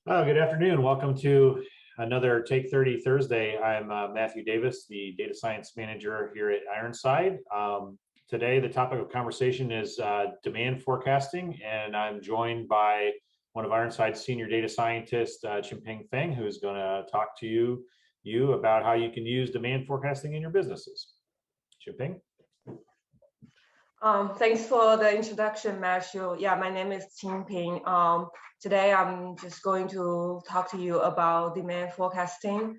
Good afternoon. Welcome to another Take 30 Thursday. I'm Matthew Davis, the data science manager here at Ironside. Today, the topic of conversation is demand forecasting, and I'm joined by one of Ironside's senior data scientists, Chimping Feng, who's going to talk to you about how you can use demand forecasting in your businesses. Chimping? Thanks for the introduction, Matthew. Yeah, my name is Ping. Today, I'm just going to talk to you about demand forecasting.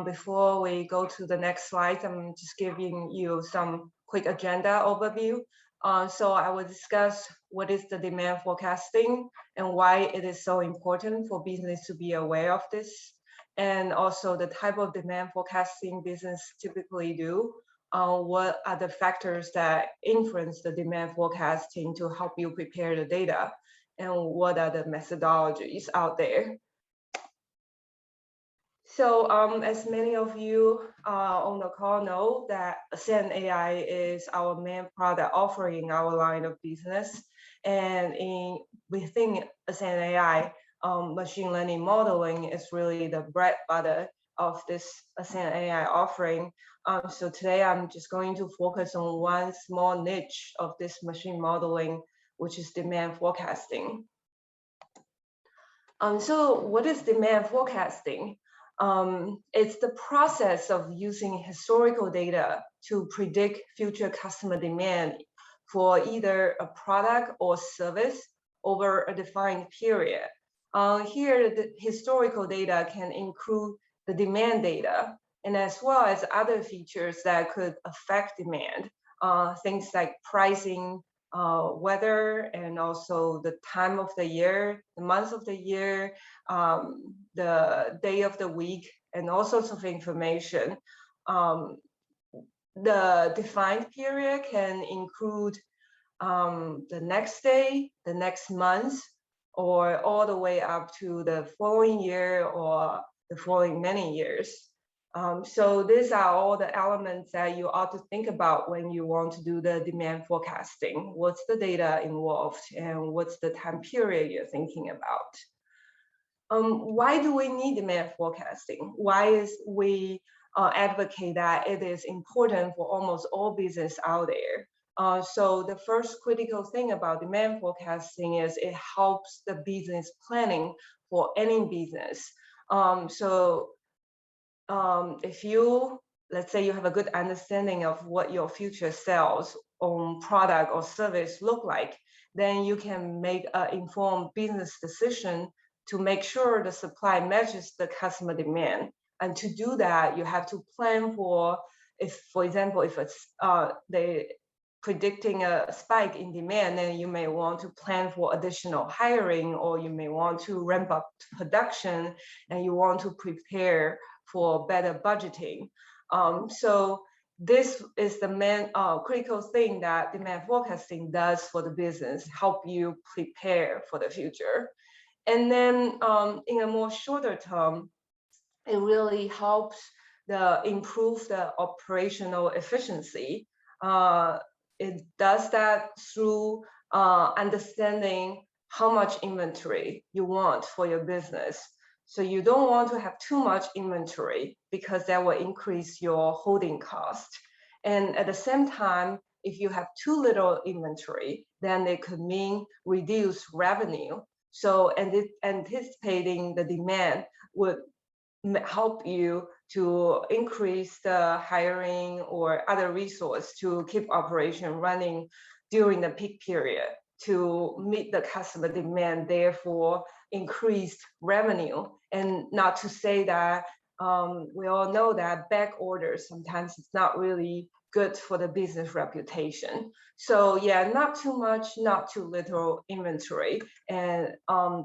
Before we go to the next slide, I'm just giving you some quick agenda overview. So I will discuss what is the demand forecasting and why it is so important for business to be aware of this, and also the type of demand forecasting business typically do. What are the factors that influence the demand forecasting to help you prepare the data, and what are the methodologies out there. So as many of you on the call know, that Ascend AI is our main product offering in our line of business. And within Ascend AI, machine learning modeling is really the bread and butter of this Ascend AI offering. So today I'm just going to focus on one small niche of this machine modeling, which is demand forecasting. So what is demand forecasting? It's the process of using historical data to predict future customer demand for either a product or service over a defined period. Here, the historical data can include the demand data, and as well as other features that could affect demand, things like pricing, weather, and also the time of the year, the month of the year, the day of the week, and all sorts of information. The defined period can include the next day, the next month, or all the way up to the following year or the following many years. So these are all the elements that you ought to think about when you want to do the demand forecasting. What's the data involved, and what's the time period you're thinking about? Why do we need demand forecasting? Why is we advocate that it is important for almost all business out there? So the first critical thing about demand forecasting is it helps the business planning for any business. If you, let's say you have a good understanding of what your future sales on product or service look like, then you can make an informed business decision to make sure the supply matches the customer demand. And to do that, you have to plan for, if, for example, if it's they predicting a spike in demand, then you may want to plan for additional hiring, or you may want to ramp up production, and you want to prepare for better budgeting. So this is the main critical thing that demand forecasting does for the business, help you prepare for the future. And then in a more shorter term, it really helps improve the operational efficiency. It does that through understanding how much inventory you want for your business. So you don't want to have too much inventory, because that will increase your holding cost. And at the same time, if you have too little inventory, then it could mean reduced revenue. So anticipating the demand would help you to increase the hiring or other resource to keep operation running during the peak period to meet the customer demand, therefore increased revenue. And not to say that we all know that back orders sometimes it's not really good for the business reputation. So yeah, not too much, not too little inventory, and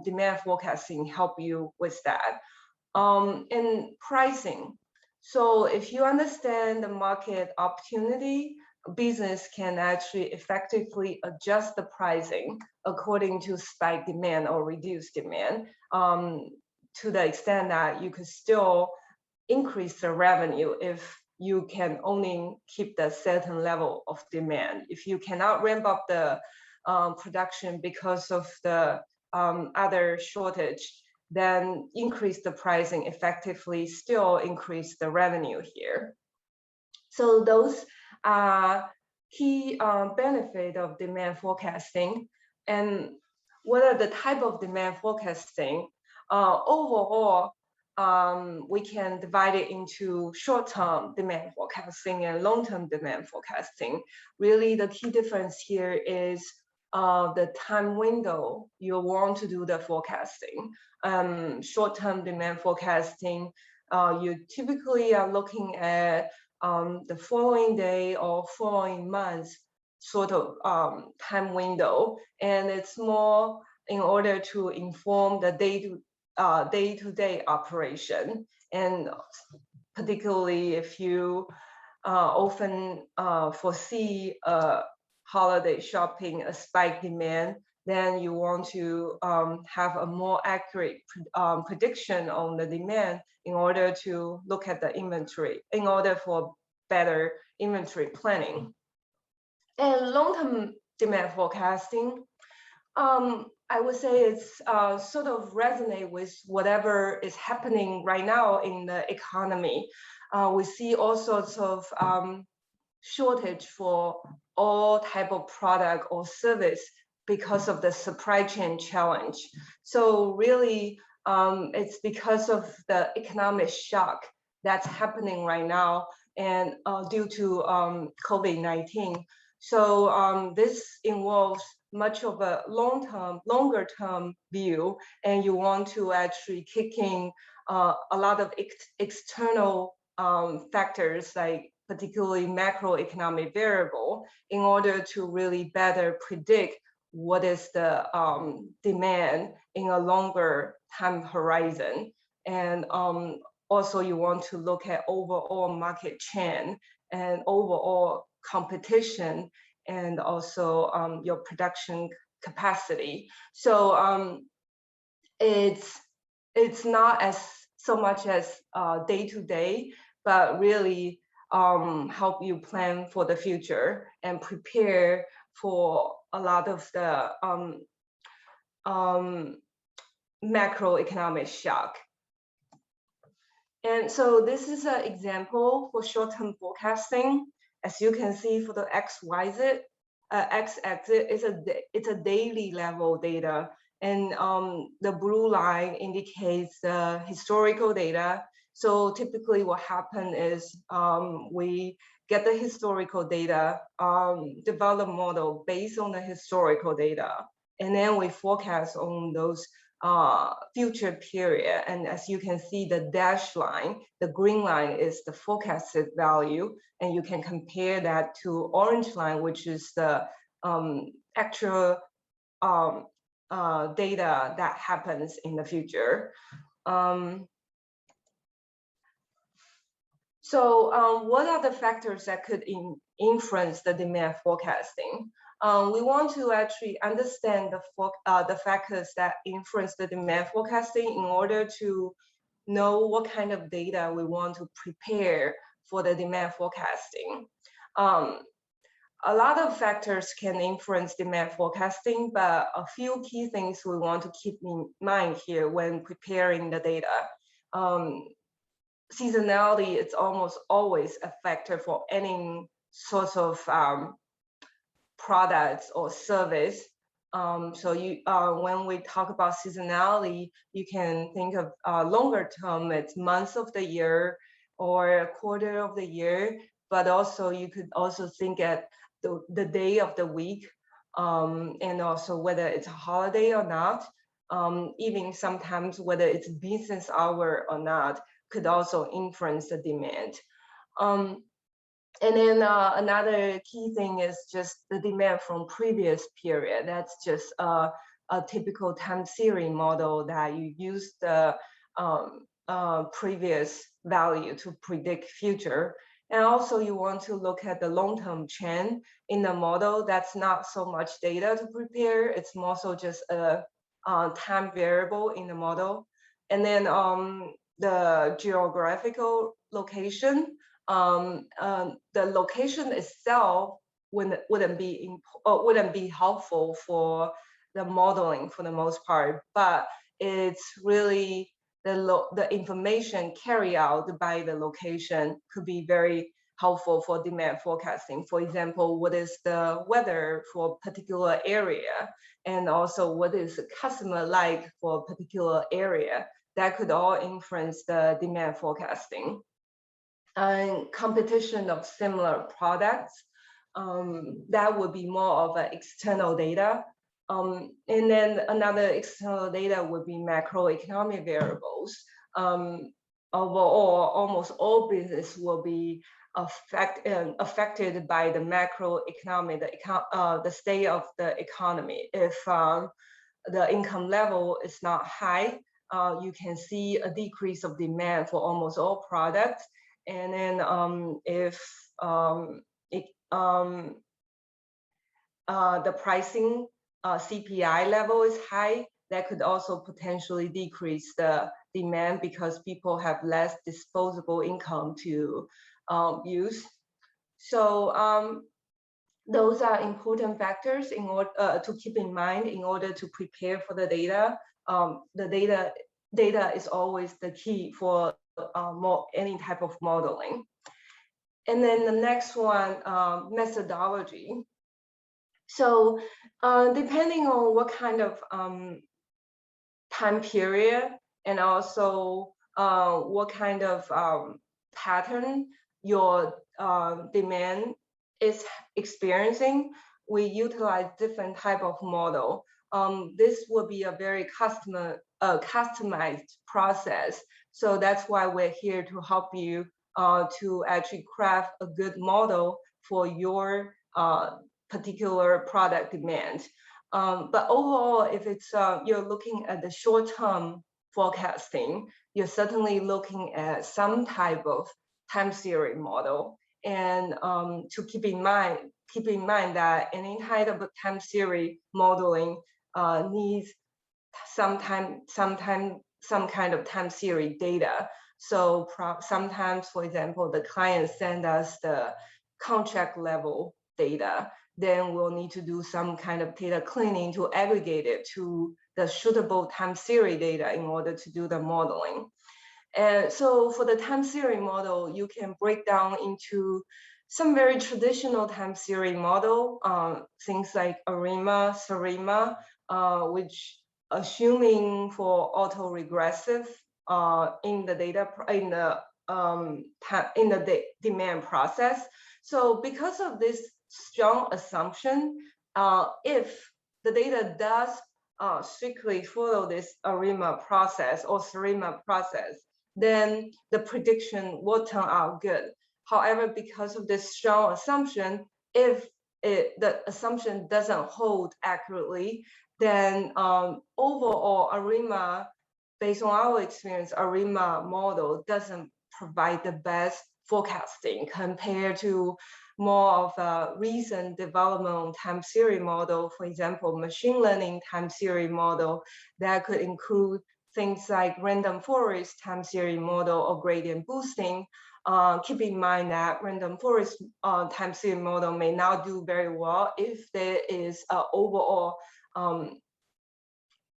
demand forecasting help you with that. And pricing. So if you understand the market opportunity, business can actually effectively adjust the pricing according to spike demand or reduced demand, to the extent that you could still increase the revenue if you can only keep the certain level of demand. If you cannot ramp up the production because of the other shortage, then increase the pricing effectively, still increase the revenue here. So those are key benefit of demand forecasting. And what are the type of demand forecasting? Overall, we can divide it into short-term demand forecasting and long-term demand forecasting. Really, the key difference here is the time window you want to do the forecasting. Short-term demand forecasting, you typically are looking at the following day or following month sort of time window, and it's more in order to inform the day-to-day operation. And particularly if you often foresee a holiday shopping, a spike demand, then you want to have a more accurate prediction on the demand in order to look at the inventory, in order for better inventory planning. And long-term demand forecasting, I would say it's sort of resonate with whatever is happening right now in the economy. We see all sorts of shortage for all type of product or service because of the supply chain challenge. So really, it's because of the economic shock that's happening right now, and due to COVID-19. So this involves much of a longer term view, and you want to actually kick in a lot of external factors, like particularly macroeconomic variable, in order to really better predict what is the demand in a longer time horizon. And also you want to look at overall market trend and overall competition, and also your production capacity. So it's not as so much as day to day, but really help you plan for the future and prepare for a lot of the macroeconomic shock. And so this is an example for short-term forecasting. As you can see, for the XYZ, x-axis it's a daily level data, and the blue line indicates the historical data. So typically what happens is we get the historical data, develop model based on the historical data, and then we forecast on those future period. And as you can see, the dashed line, the green line is the forecasted value, and you can compare that to orange line, which is the actual data that happens in the future. So what are the factors that could influence the demand forecasting? We want to actually understand the factors that influence the demand forecasting in order to know what kind of data we want to prepare for the demand forecasting. A lot of factors can influence demand forecasting, but a few key things we want to keep in mind here when preparing the data. Seasonality is almost always a factor for any sort of products or service. So when we talk about seasonality, you can think of longer term, it's months of the year or a quarter of the year, but also you could also think at the day of the week, and also whether it's a holiday or not, even sometimes whether it's business hour or not, could also influence the demand. And then another key thing is just the demand from previous period. That's just a typical time series model that you use the previous value to predict future. And also you want to look at the long-term trend in the model. That's not so much data to prepare. It's more so just a time variable in the model. And then the geographical location. The location itself wouldn't be helpful for the modeling for the most part, but it's really the information carried out by the location could be very helpful for demand forecasting. For example, what is the weather for a particular area, and also what is the customer like for a particular area. That could all influence the demand forecasting. And competition of similar products, that would be more of an external data. And then another external data would be macroeconomic variables. Overall, almost all business will be affected by the macroeconomic, the state of the economy. If the income level is not high, you can see a decrease of demand for almost all products. And then if the pricing CPI level is high, that could also potentially decrease the demand because people have less disposable income to use. So those are important factors in order to keep in mind in order to prepare for the data. The data is always the key for any type of modeling. And then the next one, methodology. So depending on what kind of time period and also what kind of pattern your demand is experiencing, we utilize different type of model. This will be a very customized process. So that's why we're here to help you to actually craft a good model for your particular product demand. But overall, if it's you're looking at the short-term forecasting, you're certainly looking at some type of time series model. And to keep in mind that any type of time series modeling needs some kind of time series data. So sometimes, for example, the client send us the contract level data, then we'll need to do some kind of data cleaning to aggregate it to the suitable time series data in order to do the modeling. And so for the time series model, you can break down into some very traditional time series model, things like ARIMA, SARIMA, which assuming for autoregressive in the data in the demand process. So because of this strong assumption, if the data does strictly follow this ARIMA process or SARIMA process, then the prediction will turn out good. However, because of this strong assumption, if the assumption doesn't hold accurately, then overall ARIMA, based on our experience, ARIMA model doesn't provide the best forecasting compared to more of a recent development time series model. For example, machine learning time series model that could include things like random forest time series model or gradient boosting. Keep in mind that random forest time series model may not do very well if there is an overall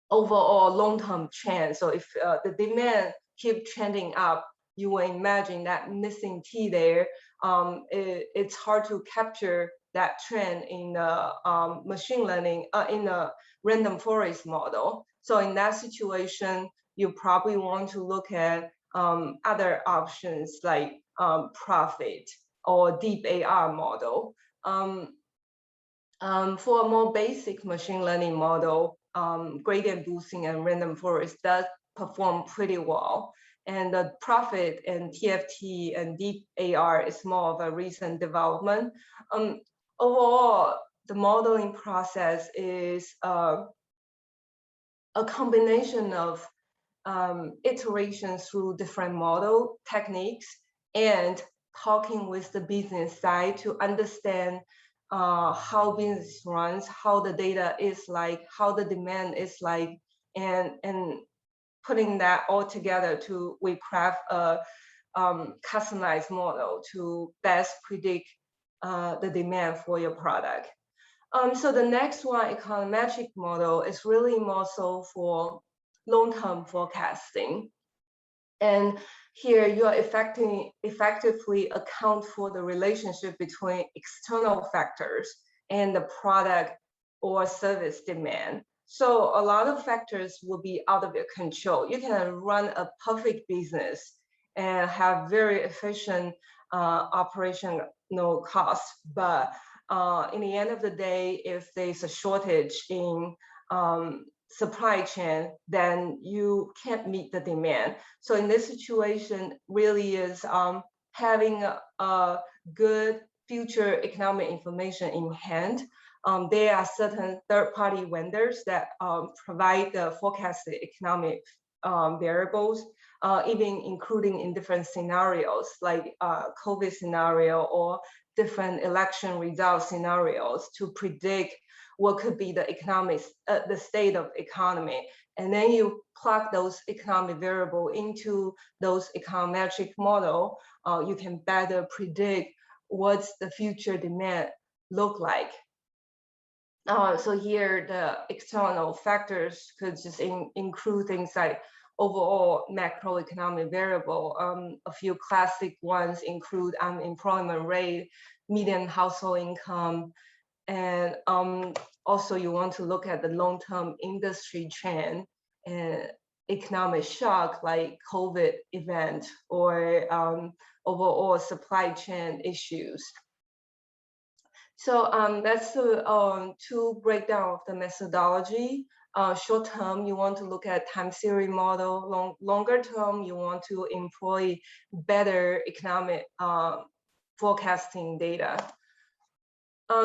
long-term trend. So if the demand keeps trending up, you will imagine that missing T there. It's hard to capture that trend in the machine learning, in the random forest model. So in that situation, you probably want to look at other options like profit or deep AR model. For a more basic machine learning model, gradient boosting and random forest does perform pretty well. And the profit and TFT and deep AR is more of a recent development. Overall, the modeling process is a combination of iterations through different model techniques and talking with the business side to understand how business runs, how the data is like, how the demand is like, and putting that all together to we craft a customized model to best predict the demand for your product. So the next one, econometric model, is really more so for long-term forecasting. And here you are effectively account for the relationship between external factors and the product or service demand. So a lot of factors will be out of your control. You can run a perfect business and have very efficient operational costs, but in the end of the day, if there's a shortage in supply chain, then you can't meet the demand. So in this situation, really is having a good future economic information in hand. There are certain third-party vendors that provide the forecasted economic variables, even including in different scenarios, like COVID scenario or different election result scenarios to predict what could be the economic, the state of economy. And then you plug those economic variable into those econometric model, you can better predict what's the future demand look like. So here the external factors could just include things like overall macroeconomic variable. A few classic ones include unemployment rate, median household income, and also you want to look at the long-term industry trend and economic shock like COVID event or overall supply chain issues. So that's the two breakdown of the methodology. Short term, you want to look at time series model. Longer term, you want to employ better economic forecasting data.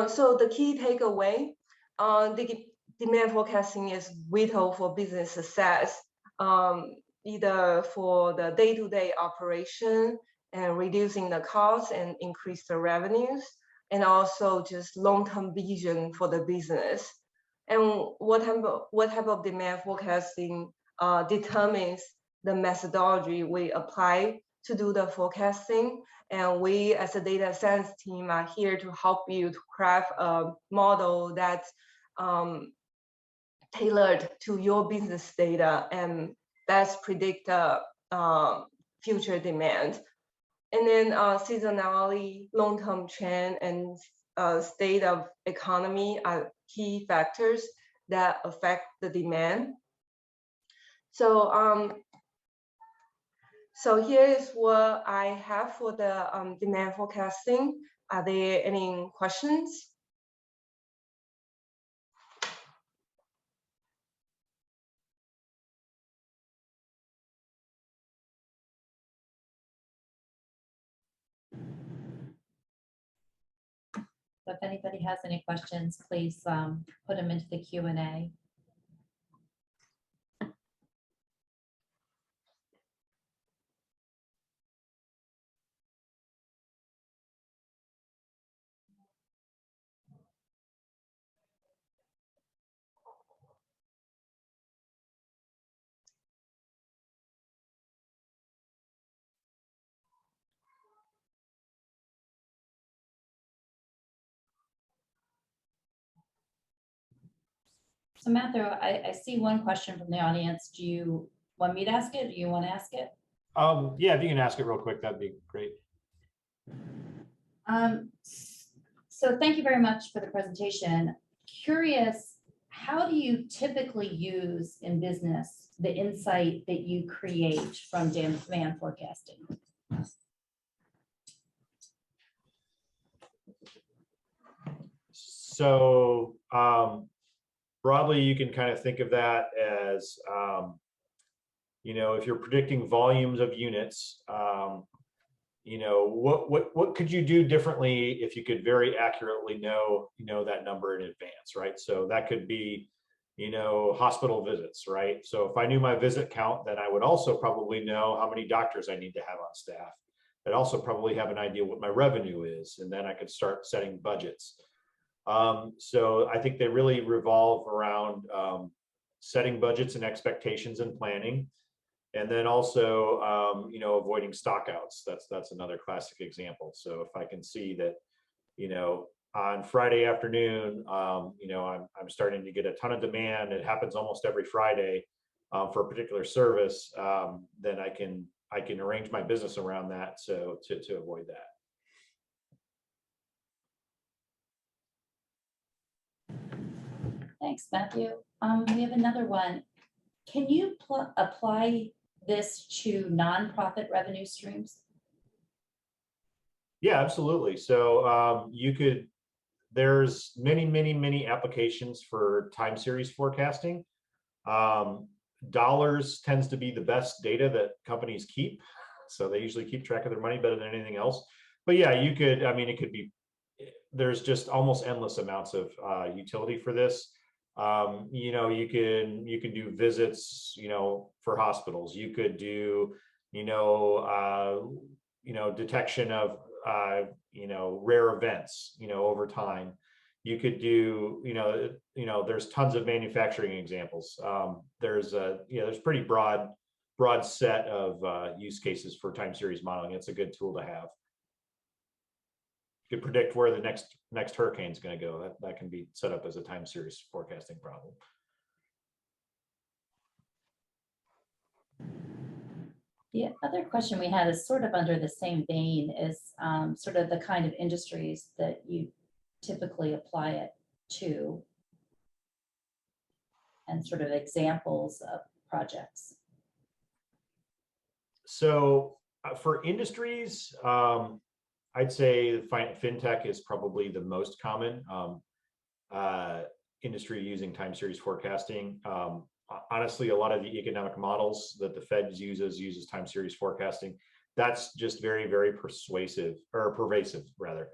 So the key takeaway, the demand forecasting is vital for business success, either for the day-to-day operation and reducing the costs and increase the revenues, and also just long-term vision for the business. And what type of demand forecasting determines the methodology we apply to do the forecasting. And we as a data science team are here to help you to craft a model that's tailored to your business data and best predict the future demand. And then seasonality, long-term trend, and state of economy are key factors that affect the demand. So so here is what I have for the demand forecasting. Are there any questions? So if anybody has any questions, please put them into the Q&A. Samantha, I see one question from the audience. Do you want me to ask it? Do you want to ask it? Yeah, if you can ask it real quick, that'd be great. So thank you very much for the presentation. Curious, how do you typically use in business the insight that you create from demand forecasting? So broadly, you can kind of think of that as, you know, if you're predicting volumes of units, you know, what could you do differently if you could very accurately know that number in advance, right? So that could be, you know, hospital visits, right? So if I knew my visit count, then I would also probably know how many doctors I need to have on staff. I'd also probably have an idea what my revenue is, and then I could start setting budgets. So I think they really revolve around setting budgets and expectations and planning. And then also, you know, avoiding stockouts. That's another classic example. So if I can see that, you know, on Friday afternoon, you know, I'm starting to get a ton of demand. It happens almost every Friday. for a particular service, then I can arrange my business around that, so to avoid that. Thanks, Matthew. We have another one. Can you apply this to nonprofit revenue streams? Yeah, absolutely. So there's many applications for time series forecasting. Dollars tends to be the best data that companies keep. So they usually keep track of their money better than anything else. But yeah, you could, I mean, it could be, there's just almost endless amounts of utility for this. You know, you can do visits, you know, for hospitals. You could do, detection of, rare events, over time. You could do, there's tons of manufacturing examples. There's pretty broad set of use cases for time series modeling. It's a good tool to have. You could predict where the next hurricane is going to go. That can be set up as a time series forecasting problem. The other question we had is sort of under the same vein, is sort of the kind of industries that you typically apply it to, and sort of examples of projects. So for industries, I'd say fintech is probably the most common industry using time series forecasting. Honestly, a lot of the economic models that the Fed uses time series forecasting. That's just very pervasive rather.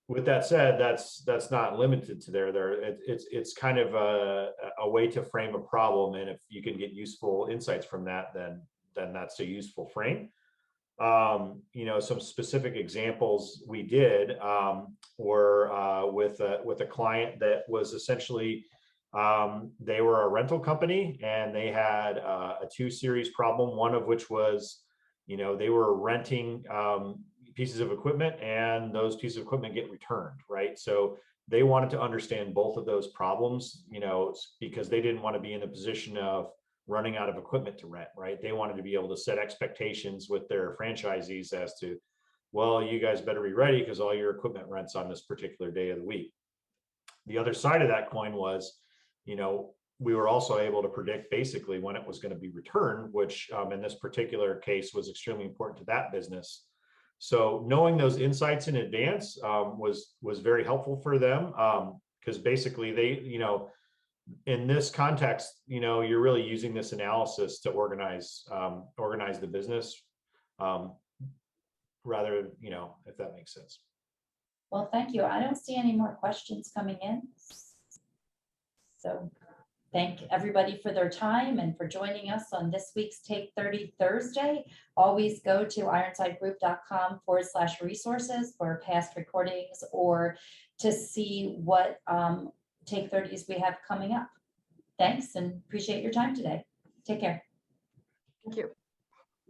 With that said, that's not limited to it's kind of a way to frame a problem, and if you can get useful insights from that, then that's a useful frame. Some specific examples we did were with a client that was essentially they were a rental company, and they had a 2 series problem, one of which was, they were renting pieces of equipment, and those pieces of equipment get returned, right? So they wanted to understand both of those problems, because they didn't want to be in the position of running out of equipment to rent, right? They wanted to be able to set expectations with their franchisees as to, well, you guys better be ready because all your equipment rents on this particular day of the week. The other side of that coin was, we were also able to predict basically when it was going to be returned, which in this particular case was extremely important to that business. So knowing those insights in advance was very helpful for them, because basically they, in this context, you're really using this analysis to organize the business, rather, if that makes sense. Well, thank you. I don't see any more questions coming in. So thank everybody for their time and for joining us on this week's Take 30 Thursday. Always go to ironsidegroup.com/resources for past recordings, or to see what Take 30s we have coming up. Thanks, and appreciate your time today. Take care. Thank you.